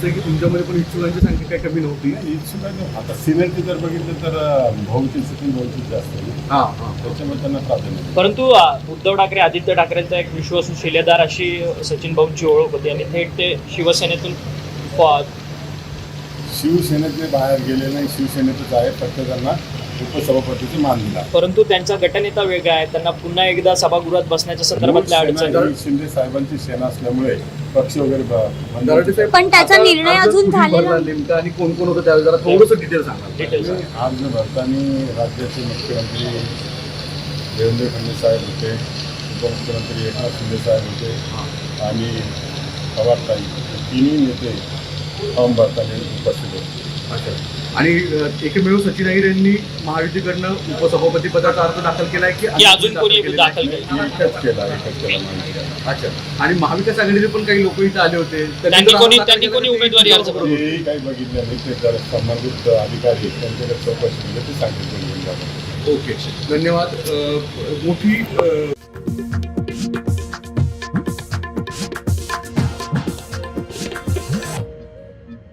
की तुमच्यामध्ये पण इच्छुकांची संख्या काही कमी नव्हती. इच्छुकांनी आता सिनियरिटी जर बघितलं तर सचिन भाऊची जास्त आहे. त्याच्यामुळे त्यांना प्राधान्य आहे. परंतु उद्धव ठाकरे आदित्य ठाकरेंचा एक विश्वासू शिलेदार अशी सचिन भाऊंची ओळख होती आणि थेट ते शिवसेनेतून शिवसेनेतले बाहेर गेले नाही, शिवसेनेतच आहे, फक्त त्यांना उपसभापतीचे मान दिला. परंतु त्यांचा गटनेता वेगळा आहे, त्यांना पुन्हा एकदा सभागृहात बसण्याच्या संदर्भातल्या अडचणी. शिंदे साहेबांची सेना असल्यामुळे पक्ष वगैरे पण त्याचा निर्णय अजून झालेला नेमका आणि कोण कोण होतं त्यावेळेस जरा थोडंसं डिटेल सांगा. डिटेल्स आज भरताना राज्याचे मुख्यमंत्री देवेंद्र फडणवीस साहेब होते, उपमुख्यमंत्री एकनाथ शिंदे साहेब होते आणि पवारताई, तिन्ही नेते फॉर्म भरताना उपस्थित होते. अच्छा. आणि एकमेव सचिन अहिर यांनी महायुतीकडनं उपसभापती पदाचा अर्ज दाखल केलाय की अजून कोणी दाखल केलं? एकच केला माहिती. अच्छा. आणि महाविकास आघाडीचे पण काही लोक इथं आले होते, त्यांनी कोणी उमेदवारी अर्ज करून तेही काही बघितलं नाही. ते जर संबंधित अधिकारी त्यांच्याकडे चौकशी म्हणजे ते सांगितलं. ओके, धन्यवाद. मोठी